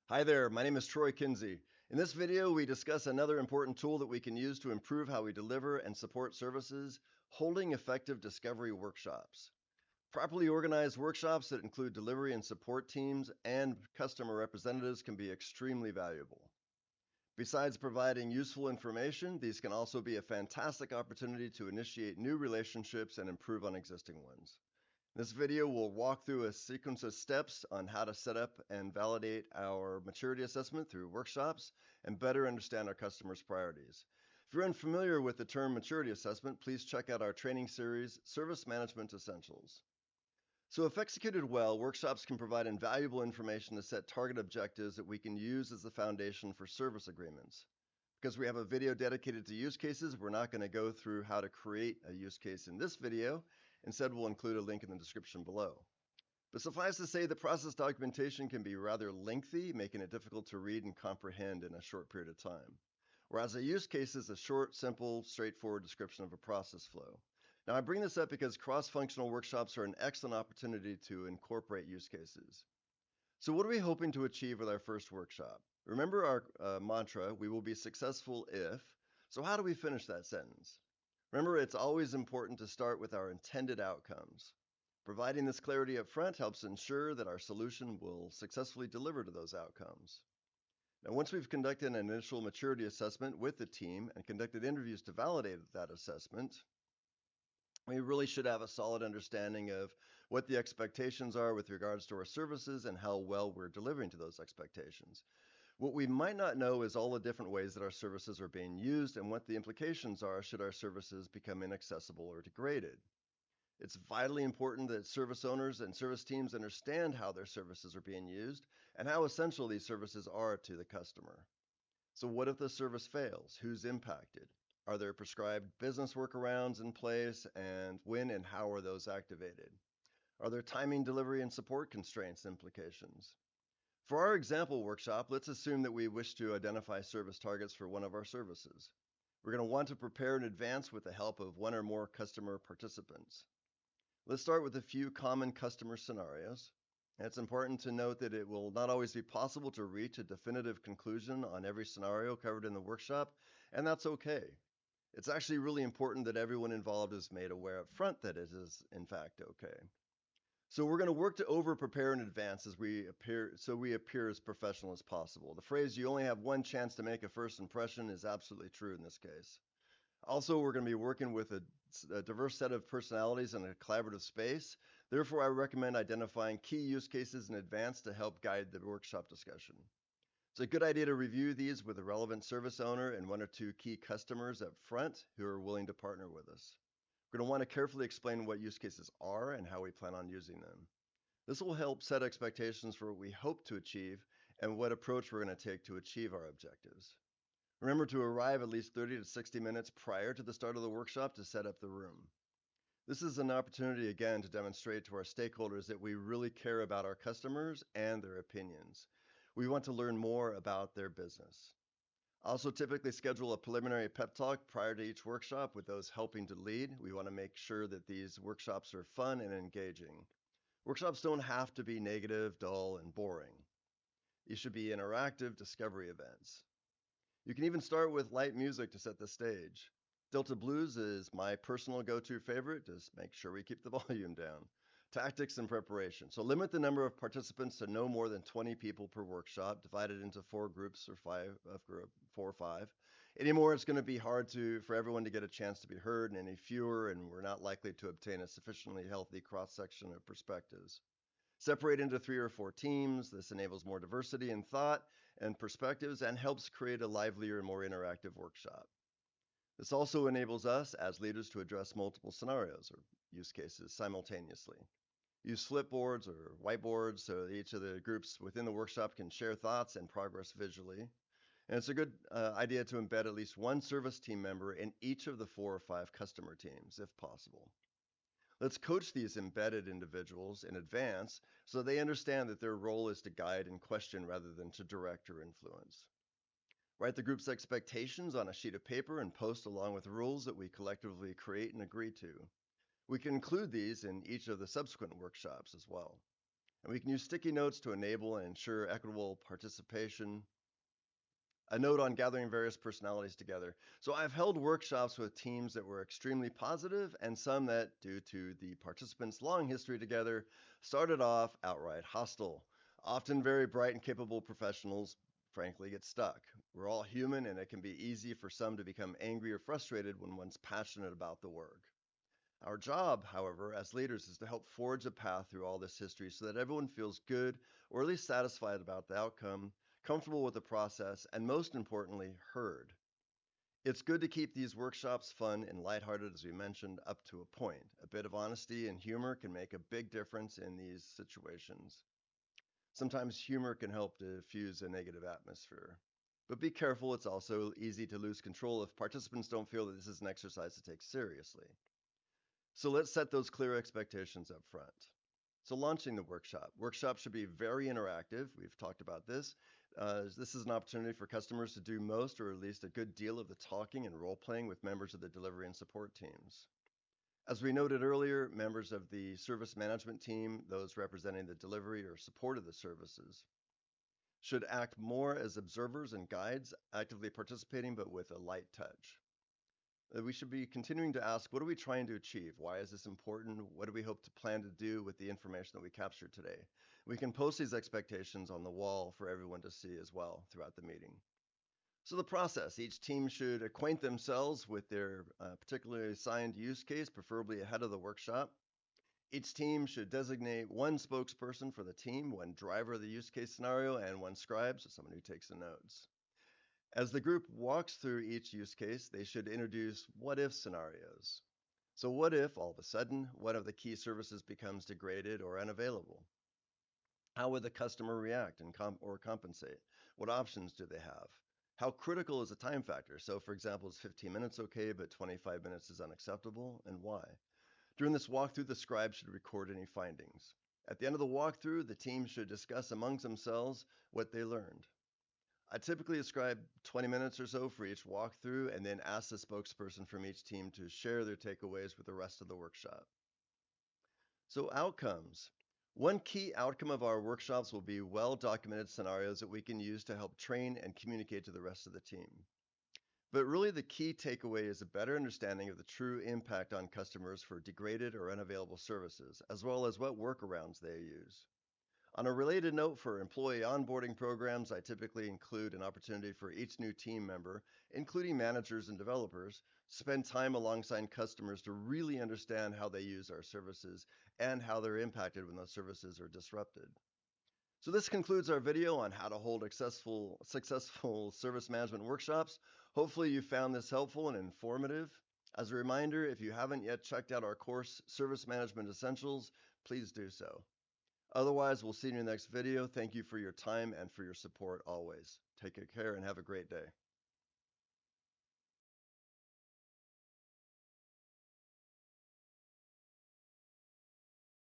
Hi there, my name is Troy Kinsey. In this video, we discuss another important tool that we can use to improve how we deliver and support services, holding effective discovery workshops. Properly organized workshops that include delivery and support teams and customer representatives can be extremely valuable. Besides providing useful information, these can also be a fantastic opportunity to initiate new relationships and improve on existing ones. This video will walk through a sequence of steps on how to set up and validate our maturity assessment through workshops and better understand our customers' priorities. If you're unfamiliar with the term maturity assessment, please check out our training series, Service Management Essentials. So if executed well, workshops can provide invaluable information to set target objectives that we can use as the foundation for service agreements. Because we have a video dedicated to use cases, we're not going to go through how to create a use case in this video. Instead, we'll include a link in the description below. But suffice to say, the process documentation can be rather lengthy, making it difficult to read and comprehend in a short period of time. Whereas a use case is a short, simple, straightforward description of a process flow. Now, I bring this up because cross-functional workshops are an excellent opportunity to incorporate use cases. So what are we hoping to achieve with our first workshop? Remember our mantra, we will be successful if. So how do we finish that sentence? Remember, it's always important to start with our intended outcomes. Providing this clarity up front helps ensure that our solution will successfully deliver to those outcomes. Now, once we've conducted an initial maturity assessment with the team and conducted interviews to validate that assessment, we really should have a solid understanding of what the expectations are with regards to our services and how well we're delivering to those expectations. What we might not know is all the different ways that our services are being used and what the implications are should our services become inaccessible or degraded. It's vitally important that service owners and service teams understand how their services are being used and how essential these services are to the customer. So what if the service fails? Who's impacted? Are there prescribed business workarounds in place, and when and how are those activated? Are there timing, delivery, and support constraints implications? For our example workshop, let's assume that we wish to identify service targets for one of our services. We're going to want to prepare in advance with the help of one or more customer participants. Let's start with a few common customer scenarios. It's important to note that it will not always be possible to reach a definitive conclusion on every scenario covered in the workshop, and that's okay. It's actually really important that everyone involved is made aware up front that it is in fact okay. So we're going to work to over-prepare in advance as we appear as professional as possible. The phrase "you only have one chance to make a first impression" is absolutely true in this case. Also, we're going to be working with a diverse set of personalities in a collaborative space. Therefore, I recommend identifying key use cases in advance to help guide the workshop discussion. It's a good idea to review these with a relevant service owner and one or two key customers up front who are willing to partner with us. We're going to want to carefully explain what use cases are and how we plan on using them. This will help set expectations for what we hope to achieve and what approach we're going to take to achieve our objectives. Remember to arrive at least 30 to 60 minutes prior to the start of the workshop to set up the room. This is an opportunity again to demonstrate to our stakeholders that we really care about our customers and their opinions. We want to learn more about their business. Also, typically schedule a preliminary pep talk prior to each workshop with those helping to lead. We want to make sure that these workshops are fun and engaging. Workshops don't have to be negative, dull, and boring. These should be interactive discovery events. You can even start with light music to set the stage. Delta Blues is my personal go-to favorite. Just make sure we keep the volume down. Tactics and preparation. So limit the number of participants to no more than 20 people per workshop, divided into four groups or four or five. Any more, it's going to be hard for everyone to get a chance to be heard, and any fewer, and we're not likely to obtain a sufficiently healthy cross-section of perspectives. Separate into 3 or 4 teams. This enables more diversity in thought and perspectives and helps create a livelier and more interactive workshop. This also enables us as leaders to address multiple scenarios or use cases simultaneously. Use flipboards or whiteboards so each of the groups within the workshop can share thoughts and progress visually. And it's a good idea to embed at least one service team member in each of the 4 or 5 customer teams, if possible. Let's coach these embedded individuals in advance so they understand that their role is to guide and question rather than to direct or influence. Write the group's expectations on a sheet of paper and post along with rules that we collectively create and agree to. We can include these in each of the subsequent workshops as well. And we can use sticky notes to enable and ensure equitable participation. A note on gathering various personalities together. So I've held workshops with teams that were extremely positive and some that, due to the participants' long history together, started off outright hostile. Often very bright and capable professionals, frankly, get stuck. We're all human, and it can be easy for some to become angry or frustrated when one's passionate about the work. Our job, however, as leaders is to help forge a path through all this history so that everyone feels good or at least satisfied about the outcome, comfortable with the process, and most importantly, heard. It's good to keep these workshops fun and lighthearted, as we mentioned, up to a point. A bit of honesty and humor can make a big difference in these situations. Sometimes humor can help diffuse a negative atmosphere. But be careful, it's also easy to lose control if participants don't feel that this is an exercise to take seriously. So let's set those clear expectations up front. So launching the workshop. Workshops should be very interactive. We've talked about this. This is an opportunity for customers to do most or at least a good deal of the talking and role playing with members of the delivery and support teams. As we noted earlier, members of the service management team, those representing the delivery or support of the services, should act more as observers and guides, actively participating but with a light touch. We should be continuing to ask, what are we trying to achieve? Why is this important? What do we hope to plan to do with the information that we captured today? We can post these expectations on the wall for everyone to see as well throughout the meeting. So the process, each team should acquaint themselves with their particularly assigned use case, preferably ahead of the workshop. Each team should designate one spokesperson for the team, one driver of the use case scenario, and one scribe, so someone who takes the notes. As the group walks through each use case, they should introduce what-if scenarios. So what if, all of a sudden, one of the key services becomes degraded or unavailable? How would the customer react or compensate? What options do they have? How critical is the time factor? So for example, is 15 minutes okay, but 25 minutes is unacceptable, and why? During this walkthrough, the scribe should record any findings. At the end of the walkthrough, the team should discuss amongst themselves what they learned. I typically ascribe 20 minutes or so for each walkthrough and then ask the spokesperson from each team to share their takeaways with the rest of the workshop. So outcomes. One key outcome of our workshops will be well-documented scenarios that we can use to help train and communicate to the rest of the team. But really the key takeaway is a better understanding of the true impact on customers for degraded or unavailable services, as well as what workarounds they use. On a related note, for employee onboarding programs, I typically include an opportunity for each new team member, including managers and developers, to spend time alongside customers to really understand how they use our services and how they're impacted when those services are disrupted. So this concludes our video on how to hold successful service management workshops. Hopefully you found this helpful and informative. As a reminder, if you haven't yet checked out our course, Service Management Essentials, please do so. Otherwise, we'll see you in the next video. Thank you for your time and for your support always. Take good care and have a great day.